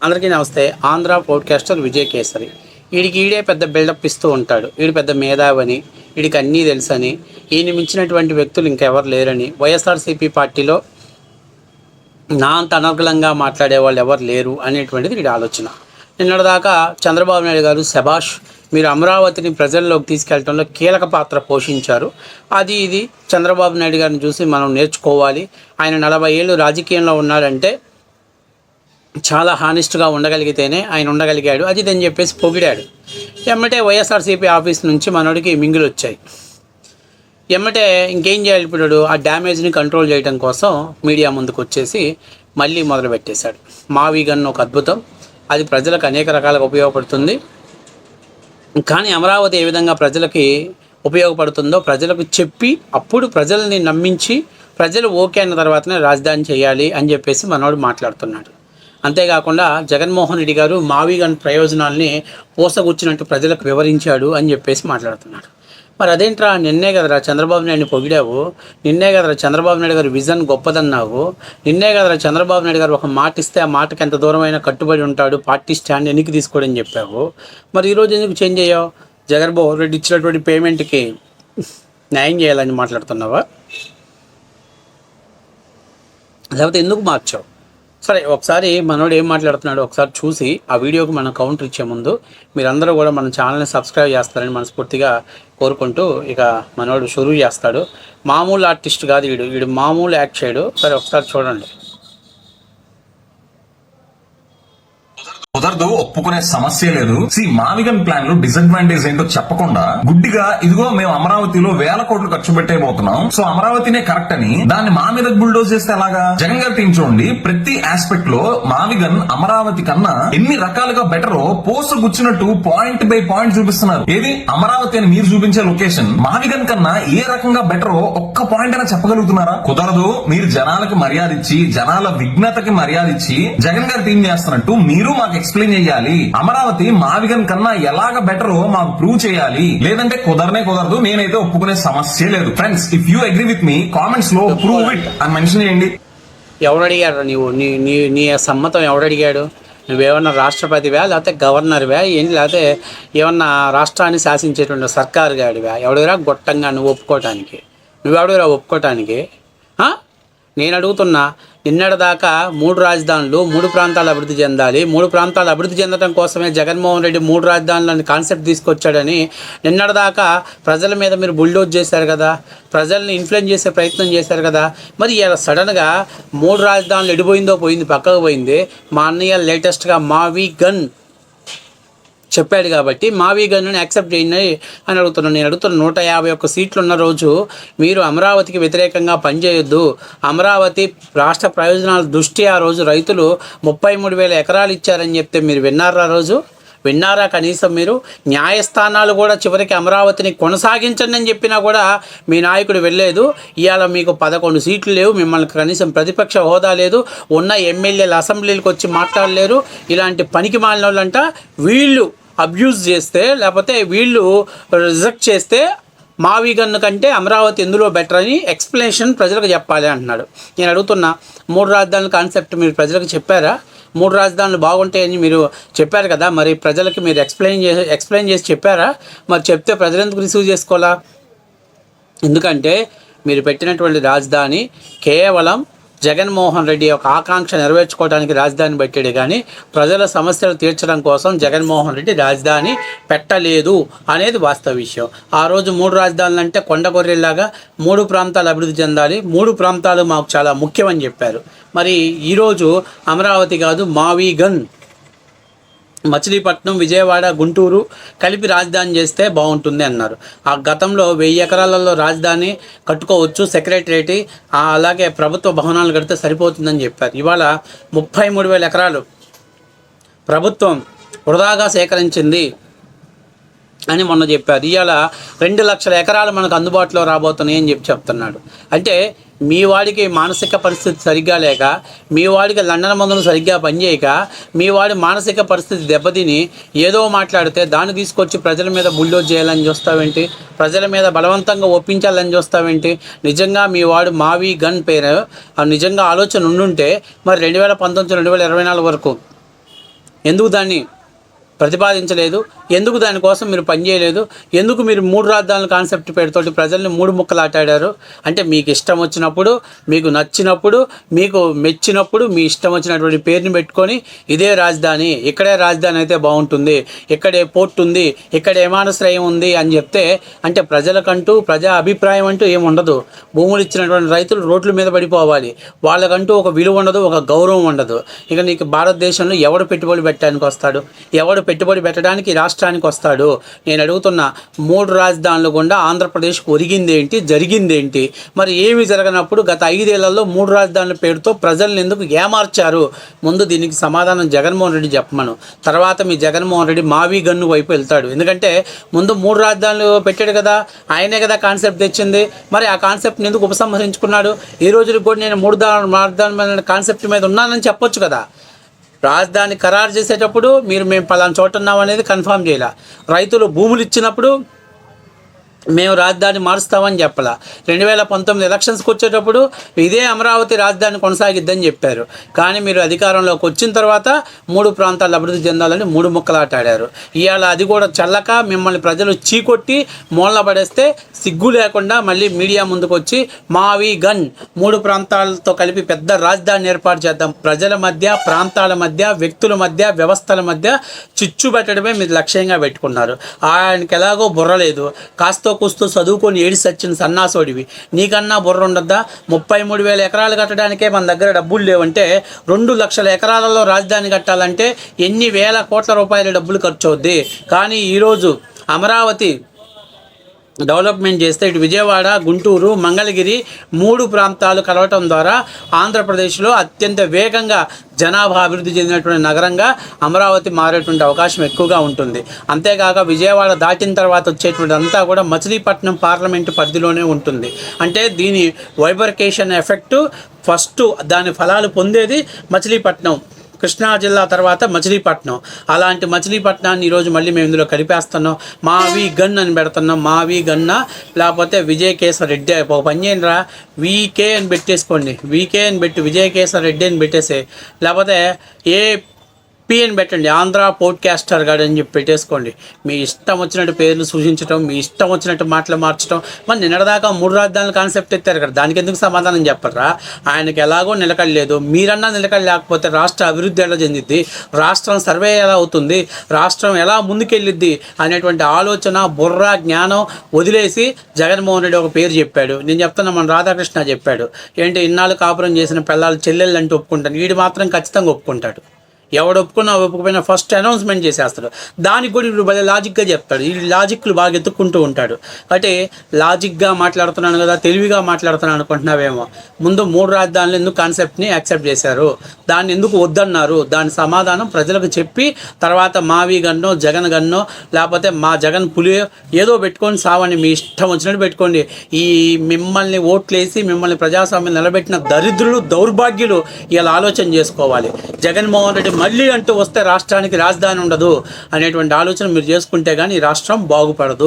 అందరికీ నమస్తే. ఆంధ్ర పోడ్కాస్టర్ విజయ్ కేసరి. ఈడే పెద్ద బిల్డప్ ఇస్తూ ఉంటాడు. వీడు పెద్ద మేధావని, వీడికి అన్నీ తెలుసని, ఈయన మించినటువంటి వ్యక్తులు ఇంకెవరు లేరని, వైఎస్ఆర్సీపీ పార్టీలో నా అంత అనర్గళంగా మాట్లాడే వాళ్ళు ఎవరు లేరు అనేటువంటిది వీడి ఆలోచన. నిన్నటిదాకా చంద్రబాబు నాయుడు గారు శభాష్, మీరు అమరావతిని ప్రజల్లోకి తీసుకెళ్లడంలో కీలక పాత్ర పోషించారు, అది ఇది చంద్రబాబు నాయుడు గారిని చూసి మనం నేర్చుకోవాలి, ఆయన 40 ఏళ్ళు రాజకీయంలో ఉన్నాడంటే చాలా హానెస్ట్గా ఉండగలిగితేనే ఆయన ఉండగలిగాడు, అది ఇదని చెప్పేసి పొగిడాడు. ఎమ్మటే వైఎస్ఆర్సీపీ ఆఫీస్ నుంచి మనోడికి మింగులు వచ్చాయి. ఎమ్మటే ఇంకేం చేయాలి ఇప్పుడు, ఆ డ్యామేజ్ని కంట్రోల్ చేయడం కోసం మీడియా ముందుకు వచ్చేసి మళ్ళీ మొదలుపెట్టేశాడు. మావి గన్ ఒక అద్భుతం, అది ప్రజలకు అనేక రకాలుగా ఉపయోగపడుతుంది. కానీ అమరావతి ఏ విధంగా ప్రజలకి ఉపయోగపడుతుందో ప్రజలకు చెప్పి అప్పుడు ప్రజల్ని నమ్మించి ప్రజలు ఓకే అన్న తర్వాతనే రాజధాని చేయాలి అని చెప్పేసి మనోడు మాట్లాడుతున్నాడు. అంతేకాకుండా జగన్మోహన్ రెడ్డి గారు మావిగన్ ప్రయోజనాల్ని పోసగుచ్చినట్టు ప్రజలకు వివరించాడు అని చెప్పేసి మాట్లాడుతున్నాడు. మరి అదేంట్రా, నిన్నే కదరా చంద్రబాబు నాయుడిని పొగిడావు, నిన్నే కదరా చంద్రబాబు నాయుడు గారు విజన్ గొప్పదన్నావు, నిన్నే కదరా చంద్రబాబు నాయుడు గారు ఒక మాట ఇస్తే ఆ మాటకి ఎంత దూరమైనా కట్టుబడి ఉంటాడు, పార్టీ స్టాండ్ ఎన్నికి తీసుకోవడని చెప్పావు. మరి ఈరోజు ఎందుకు చేంజ్ అయ్యావు? జగన్మోహన్ రెడ్డి ఇచ్చినటువంటి పేమెంట్కి న్యాయం చేయాలని మాట్లాడుతున్నావా, లేకపోతే ఎందుకు మార్చావు? సరే, ఒకసారి మనోడు ఏం మాట్లాడుతున్నాడో ఒకసారి చూసి ఆ వీడియోకి మనం కౌంటర్ ఇచ్చే ముందు మీరందరూ కూడా మన ఛానల్ని సబ్స్క్రైబ్ చేస్తారని మనస్ఫూర్తిగా కోరుకుంటూ ఇక మనోడు షురూ చేస్తాడు. మామూలు ఆర్టిస్ట్ కాదు వీడు మామూలు యాక్ట్ చేయడు. సరే ఒకసారి చూడండి. కుదరదు, ఒప్పుకునే సమస్య లేదు. మావిగన్ ప్లాన్ లో డిసడ్వాంటేజ్ ఏంటో చెప్పకుండా గుడ్డిగా ఇదిగో మేము అమరావతిలో వేల కోట్లు ఖర్చు పెట్టేయబోతున్నాం, సో అమరావతినే కరెక్ట్ అని దాన్ని మా మీద బుల్డోజ్ చేస్తే ఎలాగా? జగన్ గారి టీం చూడండి, ప్రతి ఆస్పెక్ట్ లో మావిగన్ అమరావతి కన్నా ఎన్ని రకాలుగా బెటరో పోస్ట్ గుచ్చినట్టు పాయింట్ బై పాయింట్ చూపిస్తున్నారు. ఏది అమరావతి అని మీరు చూపించే లొకేషన్ మావిగన్ కన్నా ఏ రకంగా బెటరో ఒక్క పాయింట్ అయినా చెప్పగలుగుతున్నారా? కుదరదు. మీరు జనాలకి మర్యాద ఇచ్చి జనాల విఘ్నతకి మర్యాద ఇచ్చి జగన్ గారి టీం చేస్తున్నట్టు మీరు మాకు ఎక్స్ప్లెయిన్ చేయాలి. అమరావతి మావిగన్ కన్నా ఎలాగ బెటరో మాకు ప్రూవ్ చేయాలి, లేదంటే కుదరదు. నేనైతే ఒప్పుకునే సమస్య లేదు. Friends, if you agree with me comments లో ప్రూవ్ ఇట్ అని మెన్షన్ చేయండి. ఎవరు అడిగాడు నీ సమ్మతం ఎవడు అడిగాడు? నువ్వేమన్నా రాష్ట్రపతివా, లేకపోతే గవర్నర్వా ఏంటి, లేకపోతే ఏమన్నా రాష్ట్రాన్ని శాసించేటువంటి సర్కారు గాడివా? ఎవడురా గొట్టంగా నువ్వు ఒప్పుకోవటానికి? నువ్వెవడురా ఒప్పుకోవటానికి? నేను అడుగుతున్నా, నిన్నటిదాకా 3 రాజధానులు 3 ప్రాంతాలు అభివృద్ధి చెందాలి, 3 ప్రాంతాలు అభివృద్ధి చెందడం కోసమే జగన్మోహన్ రెడ్డి 3 రాజధానులని కాన్సెప్ట్ తీసుకొచ్చాడని నిన్నటిదాకా ప్రజల మీద మీరు బుల్డోజ్ చేశారు కదా, ప్రజల్ని ఇన్ఫ్లుయెన్స్ చేసే ప్రయత్నం చేశారు కదా. మరి ఇలా సడన్గా 3 రాజధానులు ఎడిపోయిందో పోయింది, పక్కకు పోయింది. మా అన్నయ్య లేటెస్ట్గా మావి గన్ చెప్పాడు కాబట్టి మావి గన్నుని యాక్సెప్ట్ చేయండి అని అడుగుతున్నాను. నేను అడుగుతున్న 151 సీట్లు ఉన్న రోజు మీరు అమరావతికి వ్యతిరేకంగా పనిచేయొద్దు, అమరావతి రాష్ట్ర ప్రయోజనాల దృష్టి ఆ రోజు రైతులు 33,000 ఎకరాలు ఇచ్చారని చెప్తే మీరు విన్నారా? రోజు విన్నారా? కనీసం మీరు న్యాయస్థానాలు కూడా చివరికి అమరావతిని కొనసాగించండి అని చెప్పినా కూడా మీ నాయకుడు వెళ్ళలేదు. ఇవాళ మీకు 11 సీట్లు లేవు, మిమ్మల్ని కనీసం ప్రతిపక్ష హోదా లేదు, ఉన్న ఎమ్మెల్యేలు అసెంబ్లీలకు వచ్చి మాట్లాడలేరు. ఇలాంటి పనికి మాలిన వాళ్ళంట వీళ్ళు అబ్యూజ్ చేస్తే, లేకపోతే వీళ్ళు రిజెక్ట్ చేస్తే మావి గన్ను కంటే అమరావతి ఎందులో బెటర్ అని ఎక్స్ప్లెనేషన్ ప్రజలకు చెప్పాలి అంటున్నాడు. నేను అడుగుతున్నా, 3 రాజధానుల కాన్సెప్ట్ మీరు ప్రజలకు చెప్పారా? 3 రాజధానులు బాగుంటాయని మీరు చెప్పారు కదా, మరి ప్రజలకి మీరు ఎక్స్ప్లెయిన్ చేసి చెప్పారా? మరి చెప్తే ప్రజలు ఎందుకు రిసీవ్ చేసుకోవాలా? ఎందుకంటే మీరు పెట్టినటువంటి రాజధాని కేవలం జగన్మోహన్ రెడ్డి యొక్క ఆకాంక్ష నెరవేర్చుకోవడానికి రాజధాని పెట్టాడు, కానీ ప్రజల సమస్యలు తీర్చడం కోసం జగన్మోహన్ రెడ్డి రాజధాని పెట్టలేదు అనేది వాస్తవ విషయం. ఆ రోజు 3 రాజధానులు అంటే కొండగొర్రెల్లాగా 3 ప్రాంతాలు అభివృద్ధి చెందాలి, 3 ప్రాంతాలు మాకు చాలా ముఖ్యమని చెప్పారు. మరి ఈరోజు అమరావతి కాదు, మావి గన్ మచిలీపట్నం, విజయవాడ, గుంటూరు కలిపి రాజధాని చేస్తే బాగుంటుంది అన్నారు. ఆ గతంలో 1000 ఎకరాలలో రాజధాని కట్టుకోవచ్చు, సెక్రటరేట్ అలాగే ప్రభుత్వ భవనాలు కడితే సరిపోతుందని చెప్పారు. ఇవాళ 33,000 ఎకరాలు ప్రభుత్వం వృధాగా సేకరించింది అని మొన్న చెప్పారు. ఇవాళ 2 లక్షల ఎకరాలు మనకు అందుబాటులో రాబోతున్నాయి అని చెప్తున్నాడు. అంటే మీ వాడికి మానసిక పరిస్థితి సరిగ్గా లేక, మీ వాడికి లండన్ మందులు సరిగ్గా పనిచేయక, మీ వాడి మానసిక పరిస్థితి దెబ్బతిని ఏదో మాట్లాడితే దాన్ని తీసుకొచ్చి ప్రజల మీద బుల్డోజ్ చేయాలని చూస్తావేంటి? ప్రజల మీద బలవంతంగా ఒప్పించాలని చూస్తావేంటి? నిజంగా మీ వాడు మావి గన్ పేరు నిజంగా ఆలోచన ఉండుంటే మరి 2019 2024 వరకు ఎందుకు దాన్ని ప్రతిపాదించలేదు? ఎందుకు దానికోసం మీరు పనిచేయలేదు? ఎందుకు మీరు 3 రాజధానుల కాన్సెప్ట్ పేరుతోటి ప్రజల్ని 3 ముక్కలు ఆటాడారు? అంటే మీకు ఇష్టం వచ్చినప్పుడు, మీకు నచ్చినప్పుడు, మీకు మెచ్చినప్పుడు మీ ఇష్టం వచ్చినటువంటి పేరుని పెట్టుకొని ఇదే రాజధాని, ఇక్కడే రాజధాని అయితే బాగుంటుంది, ఇక్కడే పోర్ట్ ఉంది, ఇక్కడ విమానాశ్రయం ఉంది అని చెప్తే అంటే ప్రజలకంటూ ప్రజా అభిప్రాయం అంటూ ఏమి ఉండదు. భూములు ఇచ్చినటువంటి రైతులు రోడ్ల మీద పడిపోవాలి. వాళ్ళకంటూ ఒక విలువ ఉండదు, ఒక గౌరవం ఉండదు. ఇక నీకు భారతదేశంలో ఎవడు పెట్టుబడి పెట్టడానికి వస్తాడు? ఎవడు పెట్టుబడి పెట్టడానికి రాష్ట్రానికి వస్తాడు? నేను అడుగుతున్నా, 3 రాజధానులు గుండా ఆంధ్రప్రదేశ్కి ఒరిగిందేంటి, జరిగిందేంటి? మరి ఏమి జరగనప్పుడు గత 5 ఏళ్లలో 3 రాజధానుల పేరుతో ప్రజల్ని ఎందుకు ఏమార్చారు? ముందు దీనికి సమాధానం జగన్మోహన్ రెడ్డి చెప్పమను. తర్వాత మీ జగన్మోహన్ రెడ్డి మావి గన్ను వైపు వెళ్తాడు. ఎందుకంటే ముందు 3 రాజధానులు పెట్టాడు కదా, ఆయనే కదా కాన్సెప్ట్ తెచ్చింది. మరి ఆ కాన్సెప్ట్ని ఎందుకు ఉపసంహరించుకున్నాడు? ఈ రోజుకి కూడా నేను 3 రాజధానుల కాన్సెప్ట్ మీద ఉన్నానని చెప్పొచ్చు కదా. రాజధాని ఖరారు చేసేటప్పుడు మేము పలానా చోట ఉన్నాం అనేది కన్ఫర్మ్ చేయాల. రైతులు భూములు ఇచ్చినప్పుడు మేము రాజధాని మారుస్తామని చెప్పాల. 2019 ఎలక్షన్స్కి వచ్చేటప్పుడు ఇదే అమరావతి రాజధాని కొనసాగిద్దని చెప్పారు. కానీ మీరు అధికారంలోకి వచ్చిన తర్వాత 3 ప్రాంతాలు అభివృద్ధి చెందాలని 3 ముక్కలాట ఆడారు. ఇవాళ అది కూడా చల్లక మిమ్మల్ని ప్రజలు చీకొట్టి మూలన పడేస్తే సిగ్గు లేకుండా మళ్ళీ మీడియా ముందుకు వచ్చి మావి గన్ 3 ప్రాంతాలతో కలిపి పెద్ద రాజధాని ఏర్పాటు చేద్దాం, ప్రజల మధ్య, ప్రాంతాల మధ్య, వ్యక్తుల మధ్య, వ్యవస్థల మధ్య చిచ్చు పెట్టడమే మీరు లక్ష్యంగా పెట్టుకున్నారు. ఆయనకి ఎలాగో బుర్ర లేదు. కాస్త కూస్తూ చదువుకొని ఏడి సచ్చిన సన్నాసోడివి, నీకన్నా బుర్ర ఉండద్దా? 33,000 ఎకరాలు కట్టడానికే మన దగ్గర డబ్బులు లేవంటే 2 లక్షల ఎకరాలలో రాజధాని కట్టాలంటే ఎన్ని వేల కోట్ల రూపాయల డబ్బులు ఖర్చు అవుద్ది. కానీ ఈరోజు అమరావతి డెవలప్మెంట్ చేస్తే ఇటు విజయవాడ, గుంటూరు, మంగళగిరి 3 ప్రాంతాలు కలవటం ద్వారా ఆంధ్రప్రదేశ్లో అత్యంత వేగంగా జనాభా అభివృద్ధి చెందినటువంటి నగరంగా అమరావతి మారేటువంటి అవకాశం ఎక్కువగా ఉంటుంది. అంతేకాక విజయవాడ దాటిన తర్వాత వచ్చేటువంటి అంతా కూడా మచిలీపట్నం పార్లమెంటు పరిధిలోనే ఉంటుంది. అంటే దీని వైబర్కేషన్ ఎఫెక్టు ఫస్ట్ దాని ఫలాలు పొందేది మచిలీపట్నం, కృష్ణా జిల్లా తర్వాత మచిలీపట్నం. అలాంటి మచిలీపట్నాన్ని ఈరోజు మళ్ళీ మేము ఇందులో కలిపేస్తున్నాం. మావి గన్ అని పెడుతున్నాం. మావి గన్న లేకపోతే విజయకేశవ రెడ్డి, ఒక పని చేయండిరా, వీకే అని పెట్టేసుకోండి. వీకే అని పెట్టి విజయకేశవ రెడ్డి అని పెట్టేసే, లేకపోతే అని పెట్టండి, ఆంధ్ర పోడ్కాస్టర్ గాడు అని చెప్పి పెట్టేసుకోండి. మీ ఇష్టం వచ్చినట్టు పేర్లు సూచించడం, మీ ఇష్టం వచ్చినట్టు మాటలు మార్చడం. మరి నిన్నటిదాకా 3 రాజధానుల కాన్సెప్ట్ ఎత్తారు కదా, దానికి ఎందుకు సమాధానం చెప్పరా? ఆయనకి ఎలాగో నిలకడలేదు. మీరన్నా నిలకడ లేకపోతే రాష్ట్ర అభివృద్ధి ఎలా చెందిద్ది, రాష్ట్రం సర్వే ఎలా అవుతుంది, రాష్ట్రం ఎలా ముందుకెళ్ళిద్ది అనేటువంటి ఆలోచన, బుర్ర, జ్ఞానం వదిలేసి జగన్మోహన్ రెడ్డి ఒక పేరు చెప్పాడు. నేను చెప్తున్నా, మన రాధాకృష్ణ చెప్పాడు, ఏంటి ఇన్నాళ్ళు కాపురం చేసిన పిల్లలు చెల్లెళ్ళు అంటే ఒప్పుకుంటాను, వీడు మాత్రం ఖచ్చితంగా ఒప్పుకుంటాడు. ఎవడు ఒప్పుకపోయినా ఫస్ట్ అనౌన్స్మెంట్ చేసేస్తాడు. దానికి కూడా ఇప్పుడు భలే లాజిక్గా చెప్తాడు. ఈ లాజిక్లు బాగా ఎత్తుక్కుంటూ ఉంటాడు. అంటే లాజిక్గా మాట్లాడుతున్నాను కదా, తెలివిగా మాట్లాడుతున్నాను అనుకుంటున్నావేమో. ముందు 3 రాజధానులు ఎందుకు కాన్సెప్ట్ని యాక్సెప్ట్ చేశారు, దాన్ని ఎందుకు వద్దన్నారు, దాని సమాధానం ప్రజలకు చెప్పి తర్వాత మావి గన్నో, జగన్ గన్నో, లేకపోతే మా జగన్ పులి ఏదో పెట్టుకొని సావని, మీ ఇష్టం వచ్చినట్టు పెట్టుకోండి. ఈ మిమ్మల్ని ఓట్లేసి మిమ్మల్ని ప్రజాస్వామ్యం నిలబెట్టిన దరిద్రులు, దౌర్భాగ్యులు ఇలా ఆలోచన చేసుకోవాలి. జగన్మోహన్ రెడ్డి మళ్ళీ అంటూ వస్తే రాష్ట్రానికి రాజధాని ఉండదు అనేటువంటి ఆలోచన మీరు చేసుకుంటే కానీ ఈ రాష్ట్రం బాగుపడదు.